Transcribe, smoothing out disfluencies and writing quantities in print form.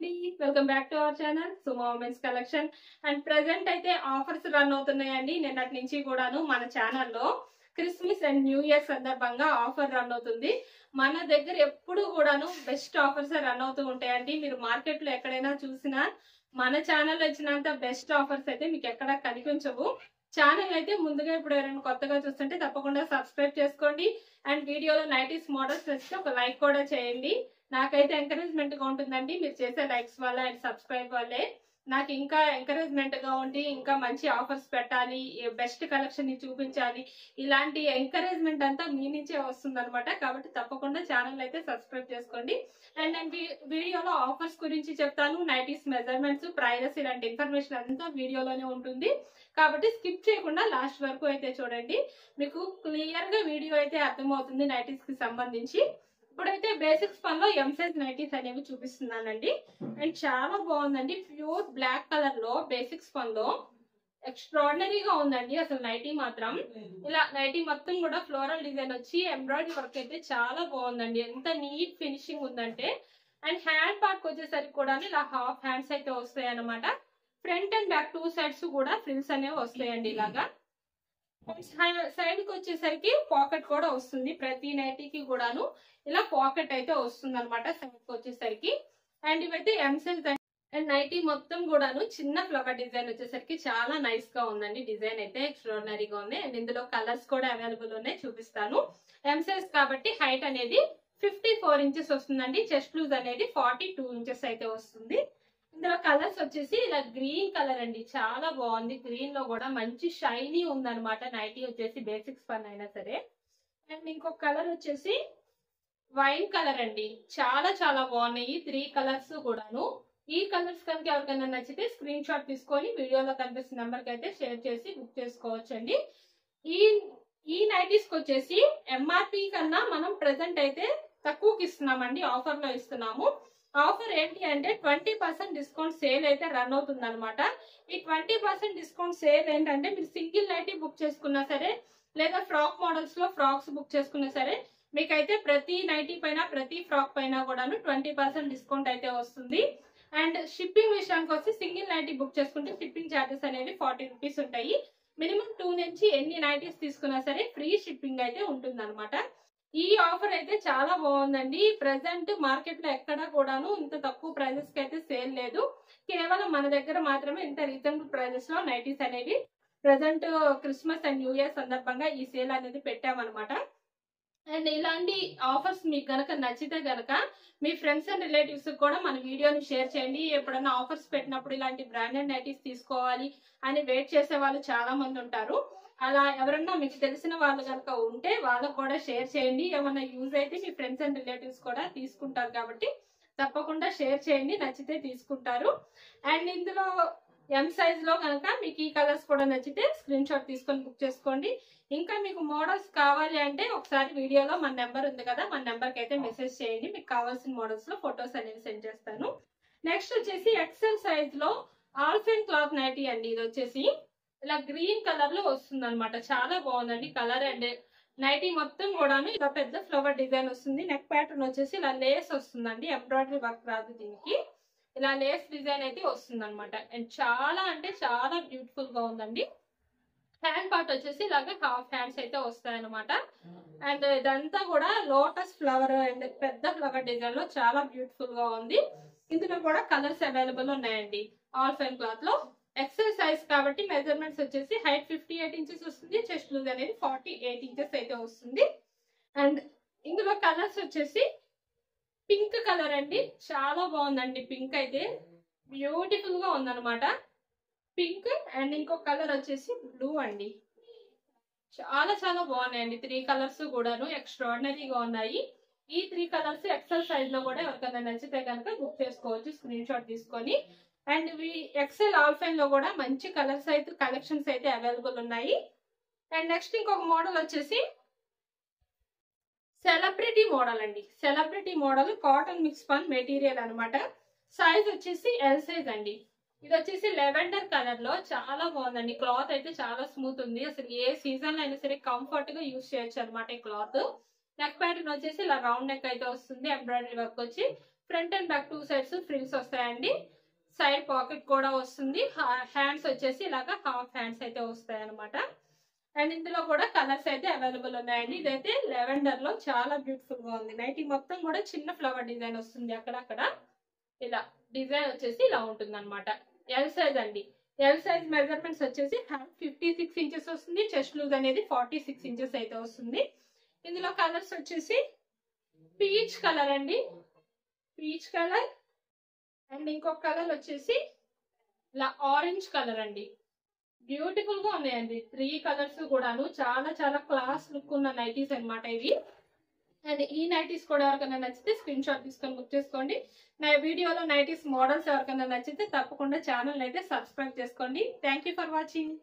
Welcome back to our channel Suma women's collection. And present అయితే offers run అవుతున్నాయండి. నిన్నటి నుంచి కూడాను మన ఛానల్లో క్రిస్మస్ అండ్ న్యూ ఇయర్ సందర్భంగా ఆఫర్ రన్ అవుతుంది. మన దగ్గర ఎప్పుడు కూడాను బెస్ట్ ఆఫర్స్ రన్ అవుతూ ఉంటాయండి. మీరు మార్కెట్ లో ఎక్కడైనా చూసినా మన ఛానల్ వచ్చినంత బెస్ట్ ఆఫర్స్ అయితే మీకు ఎక్కడ కనిపించవు. ఛానల్ అయితే ముందుగా ఇప్పుడు ఎవరైనా కొత్తగా చూస్తుంటే తప్పకుండా సబ్స్క్రైబ్ చేసుకోండి. అండ్ వీడియోలో నైటీస్ మోడల్స్ నచ్చితే ఒక లైక్ కూడా చేయండి. నాకైతే ఎంకరేజ్మెంట్ గా ఉంటుందండి. మీరు చేసే లైక్స్ వల్ల అండ్ సబ్స్క్రైబ్ వల్లే నాకు ఇంకా ఎంకరేజ్మెంట్ గా ఉండి ఇంకా మంచి ఆఫర్స్ పెట్టాలి, బెస్ట్ కలెక్షన్ ని చూపించాలి, ఇలాంటి ఎంకరేజ్మెంట్ అంతా మీ నుంచే వస్తుంది అనమాట. కాబట్టి తప్పకుండా ఛానల్ అయితే సబ్స్క్రైబ్ చేసుకోండి. అండ్ నేను వీడియోలో ఆఫర్స్ గురించి చెప్తాను, నైటీస్ మెజర్మెంట్స్, ప్రైజెస్, ఇలాంటి ఇన్ఫర్మేషన్ అంతా వీడియోలోనే ఉంటుంది. కాబట్టి స్కిప్ చేయకుండా లాస్ట్ వరకు అయితే చూడండి. మీకు క్లియర్ గా వీడియో అయితే అర్థమవుతుంది నైటీస్ కి సంబంధించి. ఇప్పుడైతే బేసిక్స్ పన్ లో ఎం సైజ్ నైటీస్ అనేవి చూపిస్తున్నానండి. అండ్ చాలా బాగుందండి. ప్యూర్ బ్లాక్ కలర్ లో బేసిక్స్ పన్ లో ఎక్స్ట్రాడినరీగా ఉందండి అసలు నైటీ మాత్రం. ఇలా నైటీ మొత్తం కూడా ఫ్లోరల్ డిజైన్ వచ్చి ఎంబ్రాయిడరీ వర్క్ అయితే చాలా బాగుందండి. ఎంత నీట్ ఫినిషింగ్ ఉందంటే. అండ్ హ్యాండ్ పార్ట్ వచ్చేసరికి కూడా ఇలా హాఫ్ హ్యాండ్స్ అయితే వస్తాయి అనమాట. Front and back two sides కూడా ఫ్రిల్స్ అనేవి వస్తాయండి ఇలాగా. సైడ్ కి వచ్చేసరికి పాకెట్ కూడా వస్తుంది. ప్రతి నైటీకి కూడాను ఇలా పాకెట్ అయితే వస్తుంది అనమాట సైడ్ కి వచ్చేసరికి. అండ్ ఇవైతే ఎం సైజ్ అండ్ నైటీ మొత్తం కూడాను చిన్న ఫ్లవర్ డిజైన్ వచ్చేసరికి చాలా నైస్ గా ఉందండి. డిజైన్ అయితే ఎక్స్ట్రాడినరీగా ఉంది. అండ్ ఇందులో కలర్స్ కూడా అవైలబుల్ ఉన్నాయి, చూపిస్తాను. ఎం సైజ్ కాబట్టి హైట్ అనేది 54 ఇంచెస్ వస్తుందండి. చెస్ట్ లూజ్ అనేది 42 ఇంచెస్ అయితే వస్తుంది. ఇందులో కలర్స్ వచ్చేసి ఇలా గ్రీన్ కలర్ అండి, చాలా బాగుంది. గ్రీన్ లో కూడా మంచి షైనీ ఉందన్నమాట నైటీ వచ్చేసి బేసిక్స్ పన్ అయినా సరే. అండ్ ఇంకొక కలర్ వచ్చేసి వైన్ కలర్ అండి, చాలా చాలా బాగున్నాయి 3 కలర్స్ కూడాను. ఈ కలర్స్ కనుక ఎవరికైనా నచ్చితే స్క్రీన్ షాట్ తీసుకొని వీడియోలో కనిపిస్తున్న నెంబర్ కి అయితే షేర్ చేసి బుక్ చేసుకోవచ్చు అండి. ఈ నైటీస్ కి వచ్చేసి ఎంఆర్పి కన్నా మనం ప్రెసెంట్ అయితే తక్కువకి ఇస్తున్నామండి, ఆఫర్ లో ఇస్తున్నాము. ఆఫర్ ఏంటి అంటే 20% డిస్కౌంట్ సేల్ అయితే రన్ అవుతుంది అనమాట. ఈ 20% డిస్కౌంట్ సేల్ ఏంటంటే మీరు సింగిల్ నైటీ బుక్ చేసుకున్నా సరే, లేదా ఫ్రాక్ మోడల్స్ లో ఫ్రాక్స్ బుక్ చేసుకున్నా సరే, మీకైతే ప్రతి నైటీ పైన ప్రతి ఫ్రాక్ పైన కూడాను 20% డిస్కౌంట్ అయితే వస్తుంది. అండ్ షిప్పింగ్ విషయానికి వస్తే సింగిల్ నైటీ బుక్ చేసుకుంటే షిప్పింగ్ ఛార్జెస్ అనేవి 40 రూపీస్ ఉంటాయి. మినిమం 2 నుంచి ఎన్ని నైటీస్ తీసుకున్నా సరే ఫ్రీ షిప్పింగ్ అయితే ఉంటుంది అనమాట. ఈ ఆఫర్ అయితే చాలా బాగుందండి. ప్రెసెంట్ మార్కెట్ లో ఎక్కడా కూడాను ఇంత తక్కువ ప్రైజెస్ కి అయితే సేల్ లేదు. కేవలం మన దగ్గర మాత్రమే ఇంత రీజనబుల్ ప్రైజెస్ లో నైటీస్ అనేవి present Christmas and new year సందర్భంగా ఈ సేల్ అనేది పెట్టామన్నమాట. అండ్ ఇలాంటి ఆఫర్స్ మీకు గనక నచ్చితే గనక మీ ఫ్రెండ్స్ అండ్ రిలేటివ్స్ కూడా మన వీడియోని షేర్ చేయండి. ఎప్పుడన్నా ఆఫర్స్ పెట్టినప్పుడు ఇలాంటి బ్రాండెడ్ నైటీస్ తీసుకోవాలి అని వెయిట్ చేసే వాళ్ళు చాలా మంది ఉంటారు. అలా ఎవరన్నా మీకు తెలిసిన వాళ్ళు కనుక ఉంటే వాళ్ళకు కూడా షేర్ చేయండి. ఏమన్నా యూజ్ అయితే మీ ఫ్రెండ్స్ అండ్ రిలేటివ్స్ కూడా తీసుకుంటారు కాబట్టి తప్పకుండా షేర్ చేయండి, నచ్చితే తీసుకుంటారు. అండ్ ఇందులో ఎం సైజ్ లో కనుక మీకు ఈ కలర్స్ కూడా నచ్చితే స్క్రీన్ షాట్ తీసుకొని బుక్ చేసుకోండి. ఇంకా మీకు మోడల్స్ కావాలి అంటే ఒకసారి వీడియోలో మన నెంబర్ ఉంది కదా, మన నెంబర్ కి అయితే మెసేజ్ చేయండి. మీకు కావాల్సిన మోడల్స్ లో ఫొటోస్ అనేవి సెండ్ చేస్తాను. నెక్స్ట్ వచ్చేసి ఎక్సెల్ సైజ్ లో ఆల్ఫెన్ క్లాత్ నైటీ అండి. ఇది వచ్చేసి ఇలా గ్రీన్ కలర్ లో వస్తుంది అనమాట. చాలా బాగుందండి కలర్. అండ్ నైటీ మొత్తం కూడాను ఇలా పెద్ద ఫ్లవర్ డిజైన్ వస్తుంది. నెక్ ప్యాటర్న్ వచ్చేసి ఇలా లేస్ వస్తుందండి, ఎంబ్రాయిడరీ వర్క్ రాదు దీనికి. ఇలా లేస్ డిజైన్ అయితే వస్తుంది అనమాట. అండ్ చాలా అంటే చాలా బ్యూటిఫుల్ గా ఉందండి. హ్యాండ్ పార్ట్ వచ్చేసి ఇలాగే హాఫ్ హ్యాండ్స్ అయితే వస్తాయన్నమాట. అండ్ ఇదంతా కూడా లోటస్ ఫ్లవర్ అండ్ పెద్ద ఫ్లవర్ డిజైన్ లో చాలా బ్యూటిఫుల్ గా ఉంది. ఇందులో కూడా కలర్స్ అవైలబుల్ ఉన్నాయండి. ఆల్ఫైన్ క్లాత్ లో ఎక్సెల్ సైజ్ కాబట్టి మెజర్మెంట్స్ వచ్చేసి హైట్ 58 ఇంచెస్ వస్తుంది. చెస్ట్ లూజ్ అనేది 48 ఇంచెస్ అయితే వస్తుంది. అండ్ ఇందులో కలర్స్ వచ్చేసి పింక్ కలర్ అండి, చాలా బాగుందండి. పింక్ అయితే బ్యూటిఫుల్ గా ఉందన్నమాట, పింక్. అండ్ ఇంకొక కలర్ వచ్చేసి బ్లూ అండి. చాలా చాలా బాగున్నాయండి 3 కలర్స్ కూడాను ఎక్స్ట్రాడినరీగా ఉన్నాయి. ఈ 3 కలర్స్ ఎక్సెల్ సైజ్ లో కూడా ఎవరికైనా నచ్చితే కనుక బుక్ చేసుకోవచ్చు స్క్రీన్ షాట్ తీసుకొని. అండ్ ఎక్సెల్ ఆల్ఫైన్ లో కూడా మంచి కలర్స్ అయితే కలెక్షన్స్ అయితే అవైలబుల్ ఉన్నాయి. అండ్ నెక్స్ట్ ఇంకొక మోడల్ వచ్చేసి సెలబ్రిటీ మోడల్ అండి. సెలబ్రిటీ మోడల్ కాటన్ మిక్స్ పన్ మెటీరియల్ అనమాట. సైజ్ వచ్చేసి ఎల్ సైజ్ అండి. ఇది వచ్చేసి లెవెండర్ కలర్ లో చాలా బాగుందండి. క్లాత్ అయితే చాలా స్మూత్ ఉంది. అసలు ఏ సీజన్ లో అయినా సరే కంఫర్ట్ గా యూజ్ చేయొచ్చు అనమాట ఈ క్లాత్. నెక్ ప్యాటర్న్ వచ్చేసి ఇలా రౌండ్ నెక్ అయితే వస్తుంది. ఎంబ్రాయిడరీ వర్క్ వచ్చి front and back 2 sides frills వస్తాయండి. సైడ్ పాకెట్ కూడా వస్తుంది. హ్యాండ్స్ వచ్చేసి ఇలాగా హాఫ్ హ్యాండ్స్ అయితే వస్తాయి అనమాట. అండ్ ఇందులో కూడా కలర్స్ అయితే అవైలబుల్ ఉన్నాయండి. ఇదైతే లెవెండర్ లో చాలా బ్యూటిఫుల్ గా ఉంది. నైటీ మొత్తం కూడా చిన్న ఫ్లవర్ డిజైన్ వస్తుంది. అక్కడక్కడ ఇలా డిజైన్ వచ్చేసి ఇలా ఉంటుంది అనమాట. ఎల్ సైజ్ అండి. ఎల్ సైజ్ మెజర్మెంట్స్ వచ్చేసి 56 ఇంచెస్ వస్తుంది. చెస్ట్ లూజ్ అనేది 46 ఇంచెస్ అయితే వస్తుంది. ఇందులో కలర్స్ వచ్చేసి పీచ్ కలర్ అండి, పీచ్ కలర్. అండ్ ఇంకొక కలర్ వచ్చేసి ఇలా ఆరెంజ్ కలర్ అండి. బ్యూటిఫుల్ గా ఉన్నాయండి 3 కలర్స్ కూడాను. చాలా చాలా క్లాస్ లుక్ ఉన్న నైటీస్ అనమాట ఇవి. అండ్ ఈ నైటీస్ కూడా ఎవరికైనా నచ్చితే స్క్రీన్ షాట్ తీసుకొని బుక్ చేసుకోండి. నా వీడియోలో నైటీస్ మోడల్స్ ఎవరికైనా నచ్చితే తప్పకుండా ఛానల్ అయితే సబ్స్క్రైబ్ చేసుకోండి. Thank you for watching.